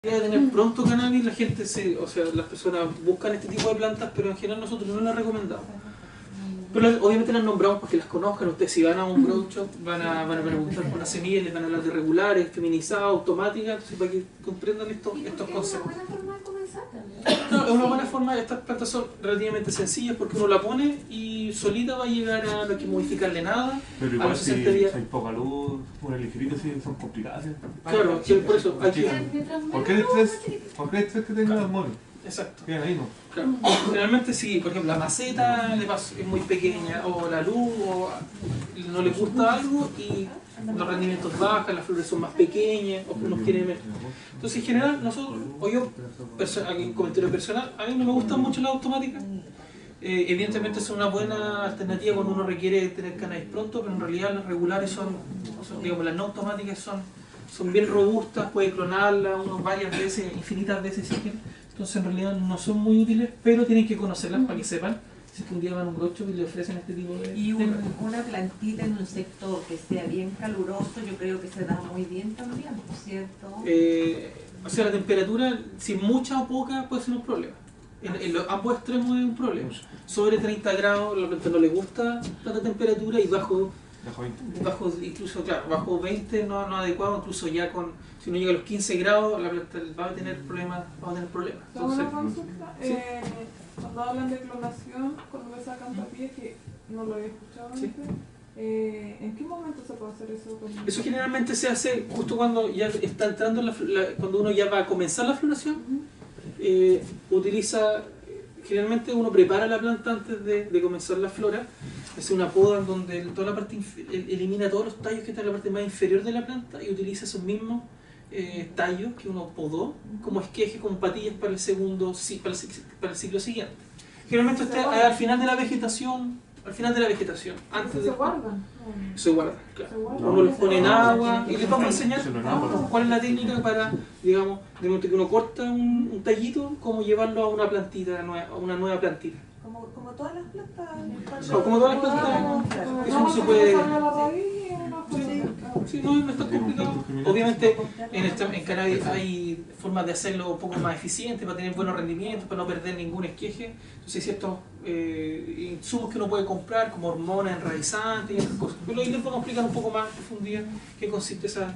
de tener pronto cannabis, la gente o sea, las personas buscan este tipo de plantas, pero en general nosotros no las recomendamos. Pero obviamente las nombramos porque las conozcan. Ustedes si van a un grow shop van a preguntar por las semillas, les van a hablar de regulares, feminizadas, automáticas, entonces para que comprendan estos conceptos. Es una buena forma de comenzar también. No, es una buena forma. Estas plantas son relativamente sencillas porque uno la pone y solita va a llegar a no hay que modificarle nada. Pero a igual los si 60 días. hay poca luz, una ligerita sí son complicadas. ¿Sí? Claro, sí, por eso hay que... Cualquier estrés que tenga hormonas. Exacto. Quedan ahí, ¿no? Claro. Generalmente si, por ejemplo, la maceta es muy pequeña, o la luz, o no le gusta algo y los rendimientos bajan, las flores son más pequeñas, o unos tienen menos. Entonces, en general, nosotros, o yo, aquí un comentario personal, a mí no me gustan mucho las automáticas. Evidentemente son una buena alternativa cuando uno requiere tener cannabis pronto, pero en realidad las regulares son digamos, las no automáticas son bien robustas, puede clonarlas uno varias veces, infinitas veces si quiere. Entonces en realidad no son muy útiles, pero tienen que conocerlas para que sepan si es que un día van a un grow shop y le ofrecen este tipo de... Y una plantita en un sector que sea bien caluroso, yo creo que se da muy bien también, ¿cierto? O sea, la temperatura, si mucha o poca, puede ser un problema. En ambos extremos es un problema. Sobre 30 grados la planta no le gusta tanta temperatura y bajo 20 no adecuado, incluso ya si no llega a los 15 grados la planta va a tener problemas. Entonces, una consulta, ¿sí? Cuando hablan de clonación, cuando me sacan tapiz, que no lo había escuchado ¿sí? antes, ¿en qué momento se puede hacer eso? Eso generalmente se hace justo cuando ya está entrando, cuando uno ya va a comenzar la floración, utiliza, generalmente uno prepara la planta antes de comenzar la flora, hace una poda en donde toda la parte elimina todos los tallos que están en la parte más inferior de la planta y utiliza esos mismos tallos que uno podó como esqueje, como patillas para el segundo, para el ciclo siguiente. Generalmente está al final de la vegetación, antes ¿Se guardan? se guarda, claro. Uno los pone en agua y les vamos a enseñar cuál es la técnica para, digamos, de momento que uno corta un tallito, cómo llevarlo a una plantita a una nueva plantita. Como todas las plantas. No, como todas las plantas, eso no se puede... Sí, no es tan complicado. Obviamente en cannabis hay formas de hacerlo un poco más eficiente para tener buenos rendimientos, para no perder ningún esqueje. Entonces hay ciertos insumos que uno puede comprar como hormonas enraizantes y esas cosas. Pero ahí les vamos a explicar un poco más en profundidad qué consiste esa...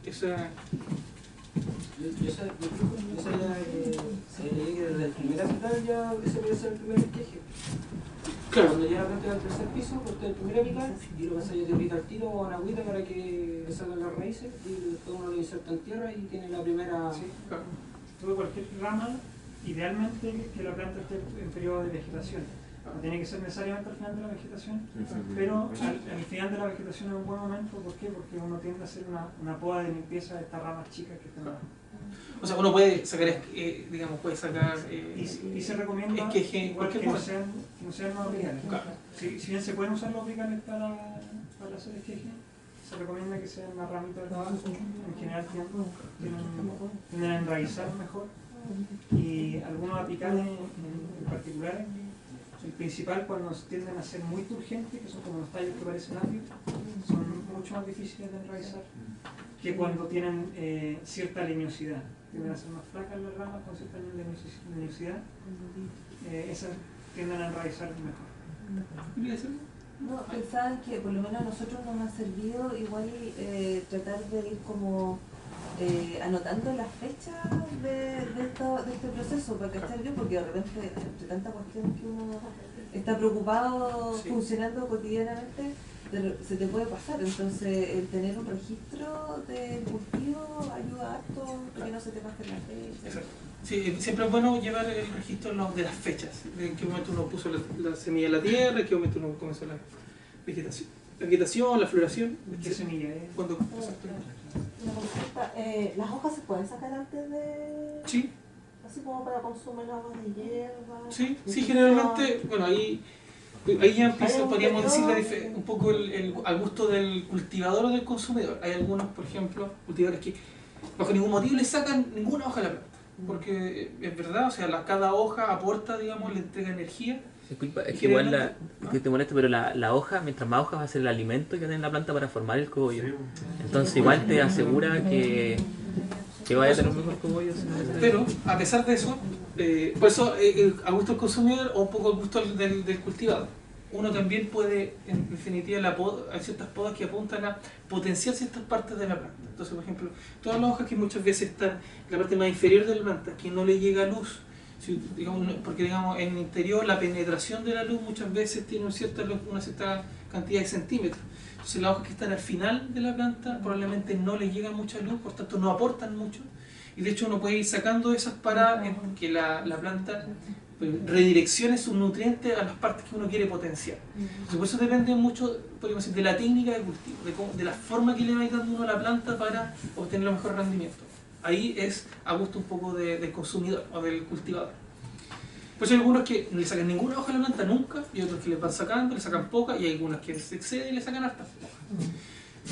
Yo sabía que desde el primer apical ya ese puede ser el primer esqueje. Claro. Cuando llega la planta al tercer piso, corté el primer apical y lo pasáis de aplicar tiro o en agüita para que le salgan las raíces y después uno lo inserta en tierra y tiene la primera... Sí, claro. Tuve cualquier rama, idealmente que la planta esté en periodo de vegetación. No tiene que ser necesariamente al final de la vegetación, pero al final de la vegetación es un buen momento. ¿Por qué? Porque uno tiende a hacer una poda de limpieza de estas ramas chicas que están. O sea, uno puede sacar, digamos, y se recomienda esqueje, igual que cualquier no cosa. sean los aplicales. Claro. Si bien se pueden usar los aplicales para hacer esqueje, se recomienda que sean las ramitas de abajo. En general tienden a enraizar mejor. Y algunos apicales en particular, el principal cuando tienden a ser muy turgentes, que son como los tallos que parecen ácidos, son mucho más difíciles de enraizar que cuando tienen cierta leñosidad. Tienden a ser más flacas las ramas con cierta leñosidad, esas tienden a enraizar mejor. No, pensaban que por lo menos a nosotros nos ha servido igual tratar de ir como anotando las fechas de este proceso para cachar bien, porque de repente entre tanta cuestión que uno está preocupado funcionando cotidianamente se te puede pasar. Entonces el tener un registro del cultivo ayuda harto para que no se te pasen las fechas. Exacto. Sí, siempre es bueno llevar el registro de las fechas, de en qué momento uno puso la semilla en la tierra, en qué momento uno comenzó la vegetación, la floración. ¿Qué semilla es? Cuando, Una consulta, ¿las hojas se pueden sacar antes de...? sí. Así como para consumir agua de hierba. Sí, generalmente, bueno, ahí ya empieza, podríamos decir un poco al gusto del cultivador o del consumidor. Hay algunos, por ejemplo, cultivadores que bajo ningún motivo le sacan ninguna hoja a la planta, porque es verdad, o sea, cada hoja aporta, digamos, le entrega energía. Disculpa, es que igual que te moleste, pero la hoja, mientras más hojas va a ser el alimento que tiene la planta para formar el cogollo. Entonces igual te asegura que Que vaya a tener un mejor cogollo. Pero, a pesar de eso, por eso a gusto del consumidor o un poco a gusto del cultivador. Uno también puede, en definitiva, hay ciertas podas que apuntan a potenciar ciertas partes de la planta. Entonces, por ejemplo, todas las hojas que muchas veces están en la parte más inferior de la planta, que no le llega luz, porque digamos en el interior la penetración de la luz muchas veces tiene una cierta cantidad de centímetros. Entonces las hojas que están al final de la planta probablemente no les llega mucha luz, por tanto no aportan mucho. Y de hecho uno puede ir sacando esas para que la planta redireccione sus nutrientes a las partes que uno quiere potenciar. Entonces, por eso depende mucho, podríamos decir, de la técnica de cultivo, de la forma que le va dando uno a la planta para obtener los mejores rendimientos. Ahí es a gusto un poco del consumidor o del cultivador. Por eso hay algunos que no le sacan ninguna hoja a la planta nunca, y otros que le van sacando, le sacan poca, y hay algunos que se exceden y le sacan hartas hojas.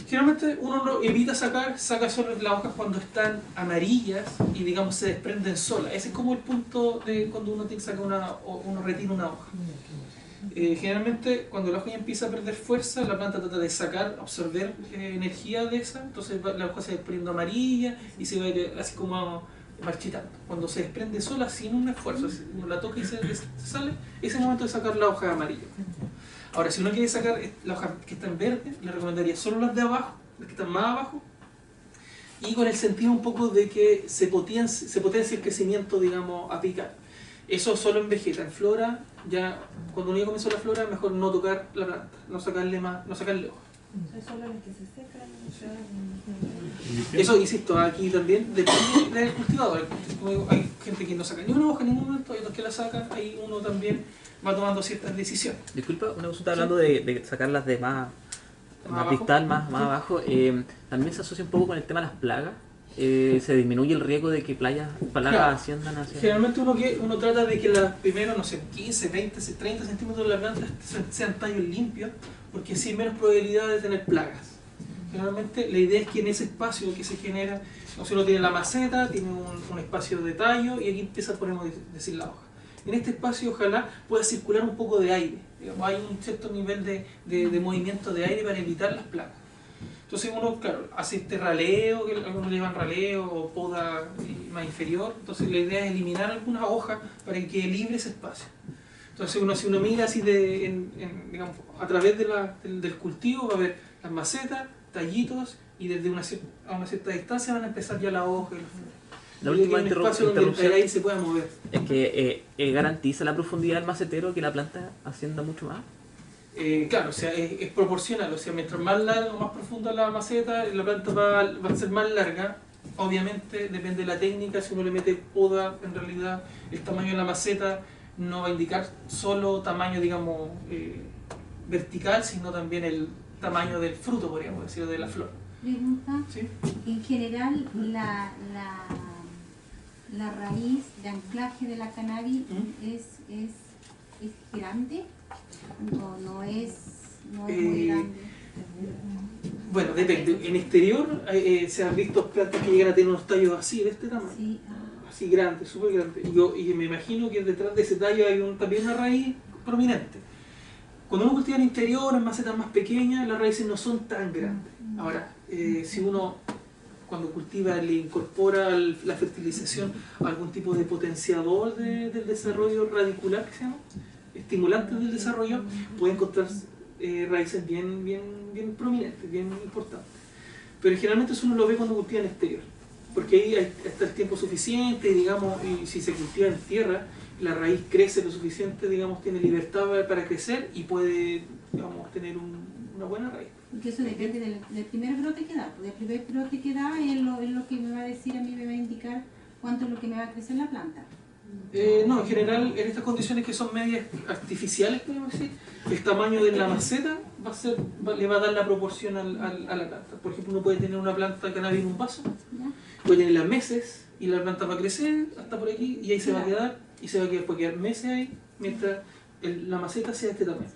Generalmente uno no evita saca solo las hojas cuando están amarillas y digamos se desprenden solas. Ese es como el punto de cuando uno tiene que sacar uno retira una hoja. Generalmente cuando la hoja ya empieza a perder fuerza, la planta trata de absorber energía de esa, entonces la hoja se va desprendiendo amarilla y se va a ir así como marchitando. Cuando se desprende sola sin un esfuerzo, si uno la toca y se sale, ese es el momento de sacar la hoja amarilla. Ahora, si uno quiere sacar la hoja que está en verde, le recomendaría solo las de abajo, las que están más abajo, y con el sentido un poco de que se potencie el crecimiento, digamos, apical. Eso solo en vegeta. En flora, ya cuando uno ya comenzó la flora, mejor no tocar la planta, no sacarle hojas. Son solo las que se secan. Eso, insisto, aquí también depende del cultivador. Hay gente que no saca ni una hoja en ningún momento, hay otros que la sacan, ahí uno también va tomando ciertas decisiones. Disculpa, una consulta hablando de sacarlas de más abajo. distal, más abajo. También se asocia un poco con el tema de las plagas. Se disminuye el riesgo de que plagas Claro. asciendan hacia... Generalmente uno trata de que las primeros, no sé, 15, 20, 30 centímetros de la planta sean tallos limpios, porque así hay menos probabilidad de tener plagas. Generalmente la idea es que en ese espacio que se genera, no sé, uno tiene la maceta, tiene un espacio de tallo y aquí empieza, podemos decir, la hoja. En este espacio ojalá pueda circular un poco de aire, digamos, hay un cierto nivel de movimiento de aire para evitar las plagas. Entonces uno, claro, hace este raleo, que algunos le llaman raleo o poda más inferior, entonces la idea es eliminar algunas hojas para que quede libre ese espacio. Entonces si uno mira así digamos, a través del cultivo va a ver las macetas, tallitos, y desde una cierta distancia van a empezar ya la hoja y las flores. La última espacio donde el aire se pueda mover. es que garantiza la profundidad del macetero que la planta ascienda mucho más. Claro, o sea, es proporcional, o sea, mientras más larga o más profunda la maceta, la planta va a ser más larga. Obviamente depende de la técnica, si uno le mete poda, en realidad el tamaño de la maceta no va a indicar solo tamaño, digamos, vertical, sino también el tamaño del fruto, podríamos decir, de la flor. Pregunta, ¿Sí? en general la raíz de anclaje de la cannabis es grande o no es muy grande. Bueno, depende. En exterior se han visto plantas que llegan a tener unos tallos así, de este tamaño. Sí, Así grande, súper grande. Y me imagino que detrás de ese tallo hay también una raíz prominente. Cuando uno cultiva en interior, en macetas más pequeñas, las raíces no son tan grandes. Ahora, si uno cuando cultiva le incorpora la fertilización a algún tipo de potenciador del desarrollo radicular, que se llama, estimulantes del desarrollo, puede encontrar raíces bien prominentes, bien importantes. Pero generalmente eso uno lo ve cuando cultiva en exterior, porque ahí está el tiempo suficiente, digamos, y si se cultiva en tierra, la raíz crece lo suficiente, digamos, tiene libertad para crecer y puede, digamos, tener una buena raíz. Porque eso depende del primer brote que da. Del primer brote que da es lo que me va a decir a mí, me va a indicar cuánto es lo que me va a crecer la planta. No, en general, en estas condiciones que son medias artificiales, podemos decir, el tamaño de la maceta le va a dar la proporción a la planta. Por ejemplo, uno puede tener una planta de cannabis en un vaso, ¿Ya? puede tenerla meses y la planta va a crecer hasta por aquí y ahí se va a quedar y puede quedar meses ahí mientras la maceta sea de este tamaño.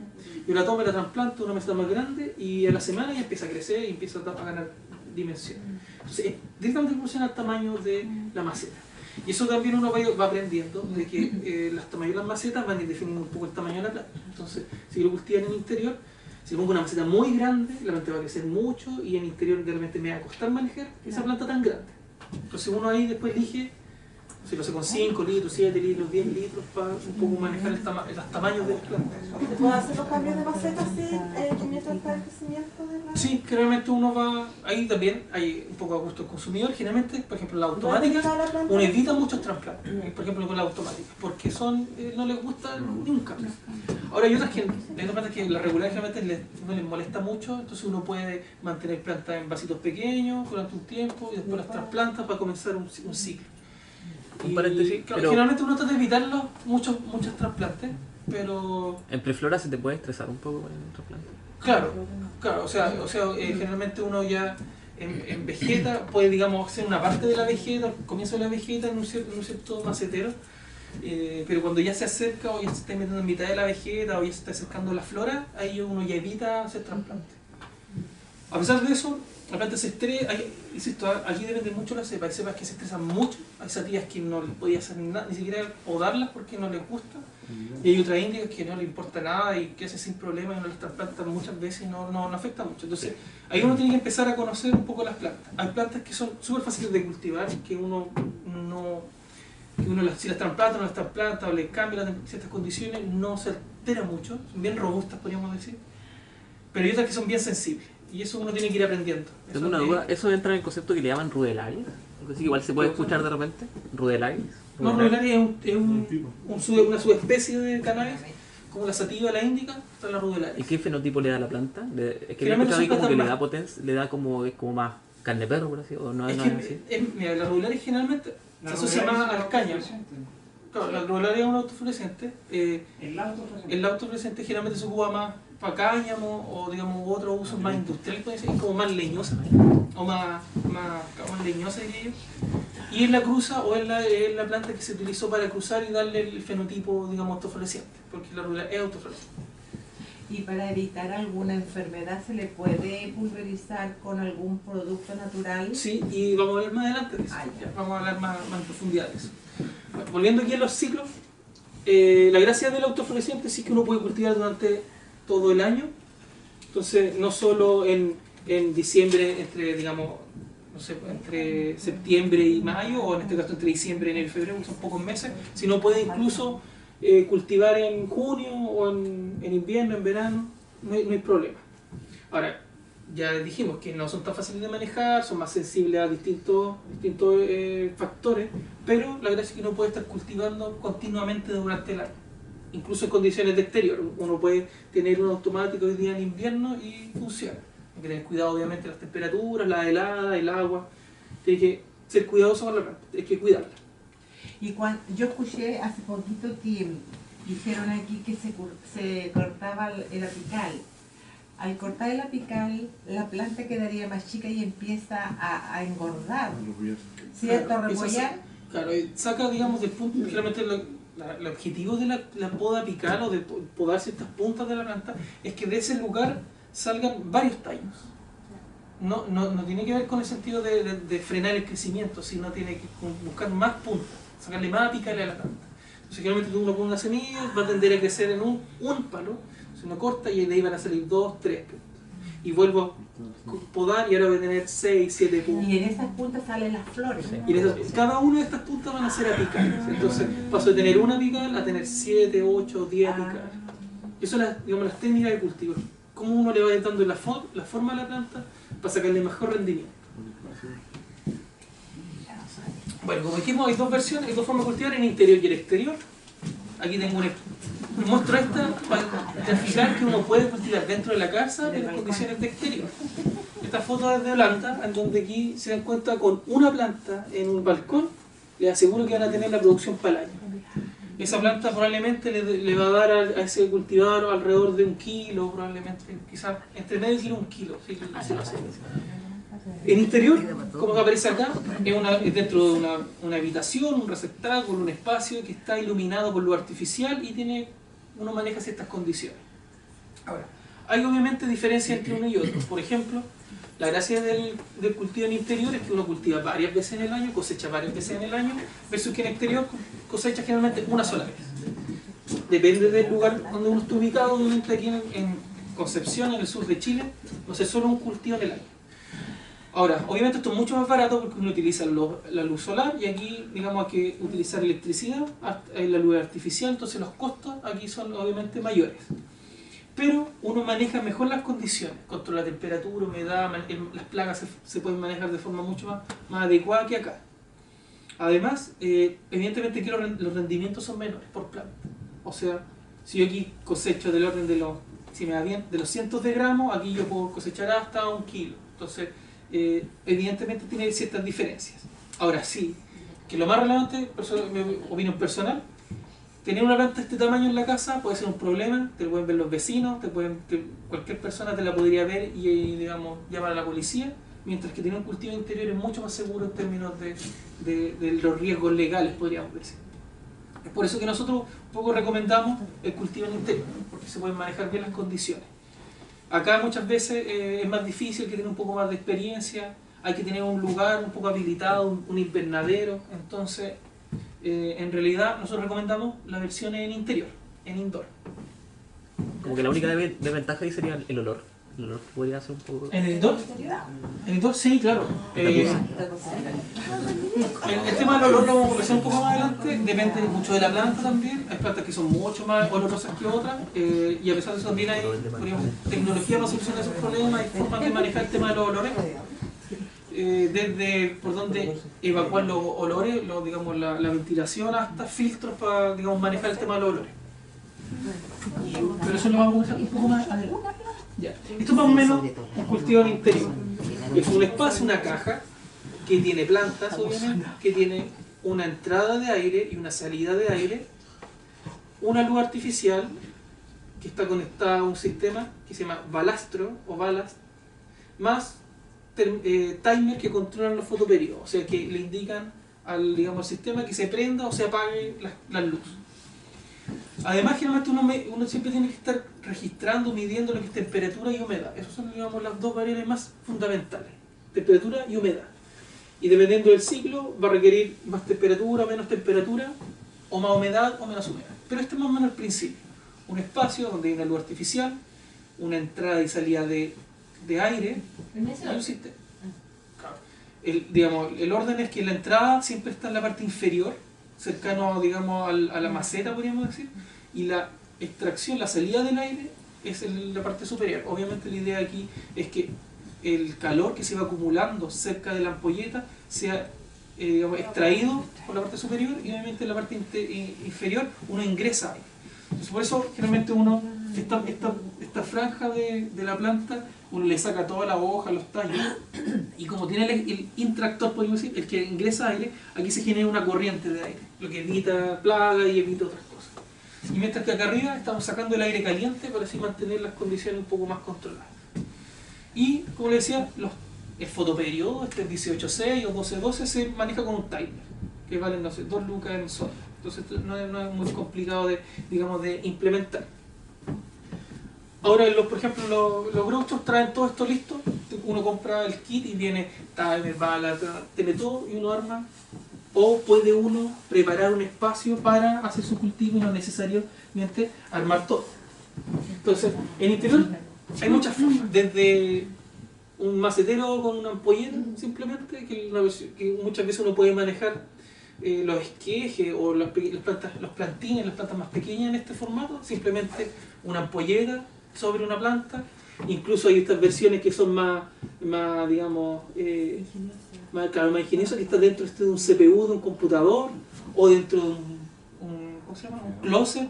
Yo la tomo y la trasplanto a una maceta más grande y a la semana ya empieza a crecer y empieza a ganar dimensión. Entonces, es directamente proporcional al tamaño de la maceta. Y eso también uno va aprendiendo de que los tamaños de las macetas van a ir definiendo un poco el tamaño de la planta. Entonces, si lo cultivan en el interior, si pongo una maceta muy grande, la planta va a crecer mucho y en el interior realmente me va a costar manejar esa planta tan grande. Entonces uno ahí después elige, si lo hace con 5 litros, 7 litros, 10 litros, para un poco manejar los tamaños de las plantas. ¿Se puede hacer los cambios de maceta así mientras está el crecimiento de la...? Sí, generalmente uno va, ahí también hay un poco a gusto del consumidor, generalmente, por ejemplo, la automática, uno evita muchos trasplantes, por ejemplo con la automática, porque son, no les gusta ni un cambio. Ahora hay otras que la regular generalmente no les molesta mucho, entonces uno puede mantener plantas en vasitos pequeños durante un tiempo y después las trasplantas para comenzar un ciclo. Un paréntesis, Claro, pero generalmente uno trata de evitar muchos trasplantes, pero en preflora se te puede estresar un poco con el trasplante. claro, o sea, generalmente uno ya en vegeta puede, digamos, hacer una parte de la vegeta, el comienzo de la vegeta en un cierto macetero, pero cuando ya se acerca o ya se está metiendo en mitad de la vegeta o ya se está acercando la flora, ahí uno ya evita hacer trasplante. A pesar de eso, la planta se estresa, insisto, aquí depende mucho de la cepa. Hay cepas que se estresan mucho, hay satillas que no les podía hacer nada, ni siquiera podarlas porque no les gusta, y hay otras índigas que no les importa nada y que hacen sin problema y no les trasplantan muchas veces y no afecta mucho. Entonces, ahí uno tiene que empezar a conocer un poco las plantas. Hay plantas que son súper fáciles de cultivar, que si las trasplanta o no las trasplanta o le cambia ciertas condiciones, no se altera mucho, son bien robustas, podríamos decir, pero hay otras que son bien sensibles. Y eso uno tiene que ir aprendiendo. Tengo una duda, ¿eso entra en el concepto que le llaman rudelarias? Así que igual se puede escuchar de repente, rudelarias. No, rudelaria es una subespecie de cannabis, como la sativa, la índica, está la rudelaria. ¿Y qué fenotipo le da a la planta? Es que Generalmente ahí como son que le plantas da potencia, le da como, es como más carne de perro, por así, o no es así. Mira, la rudelaria generalmente se asocia más al cáñamo. Claro, la rudelaria es un autofluorescente. El autofluorescente generalmente se ocupa más para cáñamo o digamos otros usos más industriales, es como más leñosa o más leñosa, diría yo. Y es la cruza o es la planta que se utilizó para cruzar y darle el fenotipo, digamos, autofluorescente, porque la rudelaria es autofluorescente. Y para evitar alguna enfermedad, ¿se le puede pulverizar con algún producto natural? Sí, y vamos a hablar más adelante de eso. Ya, vamos a hablar más en profundidad de eso. Bueno, volviendo aquí a los ciclos, la gracia del autofluorescente sí que uno puede cultivar durante todo el año. Entonces, no solo en diciembre, entre septiembre y mayo, o en este caso entre diciembre, enero y febrero, que son pocos meses, sino puede incluso cultivar en junio o en invierno, en verano, no hay problema. Ahora, ya dijimos que no son tan fáciles de manejar, son más sensibles a distintos factores, pero la gracia es que uno puede estar cultivando continuamente durante el año, incluso en condiciones de exterior. Uno puede tener un automático hoy día en invierno y funciona. Hay que tener cuidado obviamente de las temperaturas, la helada, el agua, tiene que ser cuidadoso con la planta, hay que cuidarla. Y yo escuché hace poquito que dijeron aquí que se cortaba el apical. Al cortar el apical, la planta quedaría más chica y empieza a engordar, ¿cierto? Claro, Repollar. Claro, saca, digamos, del punto, generalmente el objetivo de la poda apical o de podar ciertas puntas de la planta es que de ese lugar salgan varios tallos. No tiene que ver con el sentido de frenar el crecimiento, sino tiene que buscar más puntas, sacarle más apicales a la planta. Entonces generalmente uno pone una semilla, va a tender a crecer en un palo, se uno corta y de ahí van a salir 2, 3 puntas. Y vuelvo a podar y ahora voy a tener 6, 7 puntas. Y en esas puntas salen las flores. Y cada una de estas puntas van a ser apicales. Entonces paso de tener una apical a tener 7, 8, 10 apicales. Y eso son las técnicas de cultivo. Cómo uno le va dando la forma a la planta para sacarle mejor rendimiento. Bueno, como dijimos, hay dos versiones, hay dos formas de cultivar, en interior y el exterior. Aquí tengo muestro esta para fijar que uno puede cultivar dentro de la casa en las condiciones de exterior. Esta foto es de Holanda, en donde aquí se dan cuenta con una planta en un balcón, les aseguro que van a tener la producción para el año. Esa planta probablemente le va a dar a ese cultivador alrededor de 1 kilo, probablemente, quizás entre medio kilo y 1 kilo. ¿Sí? En interior, como aparece acá, es dentro de una habitación, un receptáculo, un espacio que está iluminado por luz artificial y uno maneja ciertas condiciones. Ahora, hay obviamente diferencia entre uno y otro. Por ejemplo, la gracia del cultivo en interior es que uno cultiva varias veces en el año, cosecha varias veces en el año, versus que en exterior cosecha generalmente una sola vez. Depende del lugar donde uno está ubicado. Obviamente aquí en Concepción, en el sur de Chile, no se solo un cultivo en el año. Ahora, obviamente esto es mucho más barato porque uno utiliza la luz solar y aquí, digamos, hay que utilizar electricidad, la luz artificial, entonces los costos aquí son obviamente mayores. Pero uno maneja mejor las condiciones, controla la temperatura, humedad, las plagas se pueden manejar de forma mucho más adecuada que acá. Además, evidentemente que los rendimientos son menores por planta. O sea, si yo aquí cosecho del orden de los, si me va bien, de los cientos de gramos, aquí yo puedo cosechar hasta 1 kilo. Entonces, evidentemente tiene ciertas diferencias. Ahora sí, que lo más relevante, mi opinión personal, tener una planta de este tamaño en la casa puede ser un problema, te lo pueden ver los vecinos, cualquier persona te la podría ver y digamos, llamar a la policía, mientras que tener un cultivo interior es mucho más seguro en términos de los riesgos legales, podríamos decir. Es por eso que nosotros un poco recomendamos el cultivo en interior, porque se pueden manejar bien las condiciones. Acá muchas veces es más difícil, hay que tener un poco más de experiencia, hay que tener un lugar un poco habilitado, un invernadero, entonces en realidad nosotros recomendamos la versión en interior, en indoor. Como que la única desventaja ahí sería el olor. El olor que podría ser un poco... ¿En el indoor? En el indoor sí, claro. El tema del olor lo vamos a conversar un poco más adelante, depende mucho de la planta también. Hay plantas que son mucho más olorosas que otras y a pesar de eso también hay tecnología para solucionar esos problemas, hay formas de manejar el tema de los olores. Desde por donde evacuar los olores, digamos, la ventilación, hasta filtros para, digamos, manejar el tema de los olores. Pero eso lo vamos a conversar un poco más adelante. Ya. Esto es más o menos un cultivo en interior. Es un espacio, una caja, que tiene plantas, obviamente, que tiene una entrada de aire y una salida de aire, una luz artificial que está conectada a un sistema que se llama balastro o ballast, más timer que controlan los fotoperiodos, o sea que le indican digamos, al sistema que se prenda o se apague las luces. Además, generalmente uno siempre tiene que estar registrando, midiendo lo que es temperatura y humedad. Esas son, digamos, las dos variables más fundamentales, temperatura y humedad. Y dependiendo del ciclo, va a requerir más temperatura, menos temperatura, o más humedad o menos humedad. Pero este es más o menos el principio. Un espacio donde hay una luz artificial, una entrada y salida de aire, y un sistema. Digamos, el orden es que la entrada siempre está en la parte inferior, cercano, digamos, a la maceta, podríamos decir, y la extracción, la salida del aire es en la parte superior. Obviamente la idea aquí es que el calor que se va acumulando cerca de la ampolleta sea digamos, extraído por la parte superior y obviamente en la parte inferior uno ingresa aire. Entonces, por eso generalmente uno, esta franja de la planta, uno le saca toda la hoja, los tallos, y como tiene el intractor, podemos decir, el que ingresa aire, aquí se genera una corriente de aire, lo que evita plagas y evita otras cosas. Y mientras que acá arriba estamos sacando el aire caliente para así mantener las condiciones un poco más controladas. Y, como les decía, el fotoperiodo, este 18.6 o 12.12, se maneja con un timer, que vale, no sé, 2 lucas en soda. Entonces no es muy complicado de implementar. Ahora, por ejemplo, los grouchos traen todo esto listo. Uno compra el kit y viene timer, bala, tiene todo y uno arma. O puede uno preparar un espacio para hacer su cultivo y no necesariamente armar todo. Entonces, en interior hay muchas formas. Desde un macetero con una ampolleta, simplemente, que muchas veces uno puede manejar los esquejes o los plantines, las plantas más pequeñas en este formato, simplemente una ampolleta sobre una planta. Incluso hay estas versiones que son más digamos, más ingeniosas, que está dentro de un CPU de un computador o dentro de ¿cómo se llama? Un closet.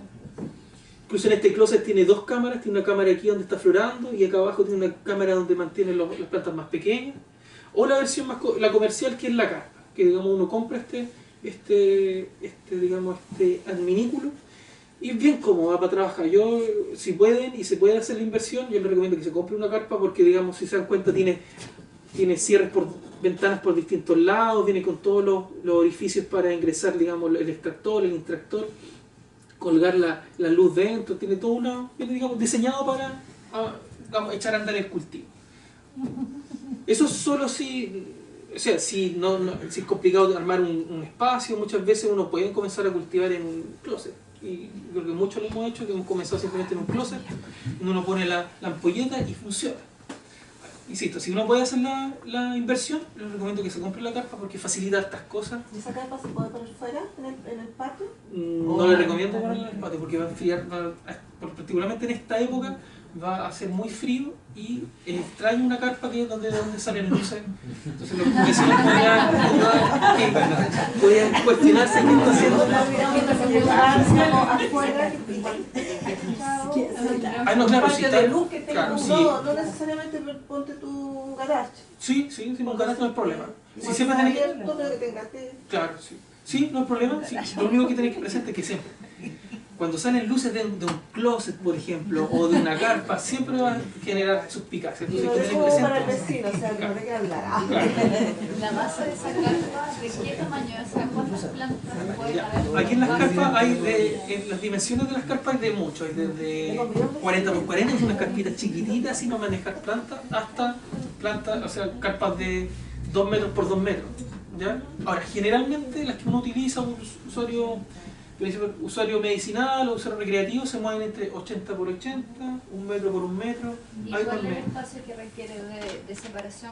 Incluso en este closet tiene 2 cámaras, tiene una cámara aquí donde está florando y acá abajo tiene una cámara donde mantiene las plantas más pequeñas. O la versión la comercial, que es la carpa, que digamos uno compra digamos, adminículo y es bien cómoda para trabajar. Yo, si pueden y se puede hacer la inversión, yo les recomiendo que se compre una carpa porque, digamos, si se dan cuenta, tiene cierres por ventanas por distintos lados, viene con todos los orificios para ingresar, digamos, el extractor, el intractor, colgar la luz dentro, tiene todo viene, digamos, diseñado para echar a andar el cultivo. Eso solo si, o sea, si es complicado armar un espacio, muchas veces uno puede comenzar a cultivar en un closet. Y creo que muchos lo hemos hecho, que hemos comenzado simplemente en un closet, donde uno pone la ampolleta y funciona. insisto, si uno puede hacer la inversión, les recomiendo que se compre la carpa porque facilita estas cosas. ¿Y esa carpa se puede poner fuera, en el patio? No le recomiendo ponerla en el patio porque va a enfriar, particularmente en esta época, va a ser muy frío y trae una carpa que es donde salen luces. Entonces los vecinos podían cuestionarse qué está haciendo. Ah, no, claro, sí, de luz que tenga claro, un sí. no necesariamente ponte tu garage. Sí, un garage no es problema. Si siempre tenés tenés que... pero que tengas que... Claro, sí. Sí, no hay problema. Sí. Lo único que tenéis que presente es que siempre, cuando salen luces de un closet, por ejemplo, o de una carpa, siempre va a generar suspicacias. Y Entonces, no hay que es tener como para el presente. vecino, o sea, que no te que hablar. La base de esa carpa, ¿de qué tamaño es? O sea, ¿cuántas plantas puede Ya. haber? Aquí en las carpas hay en las dimensiones de las carpas hay de mucho, hay desde 40 por 40, que son unas carpitas chiquititas sin manejar plantas, hasta plantas, o sea, carpas de 2 metros por 2 metros. ¿Ya? Ahora, generalmente las que uno utiliza, usuario medicinal o usuario recreativo, se mueven entre 80 por 80, 1 metro por 1 metro. ¿Y Hay cuál por es el medio. espacio que requiere de separación?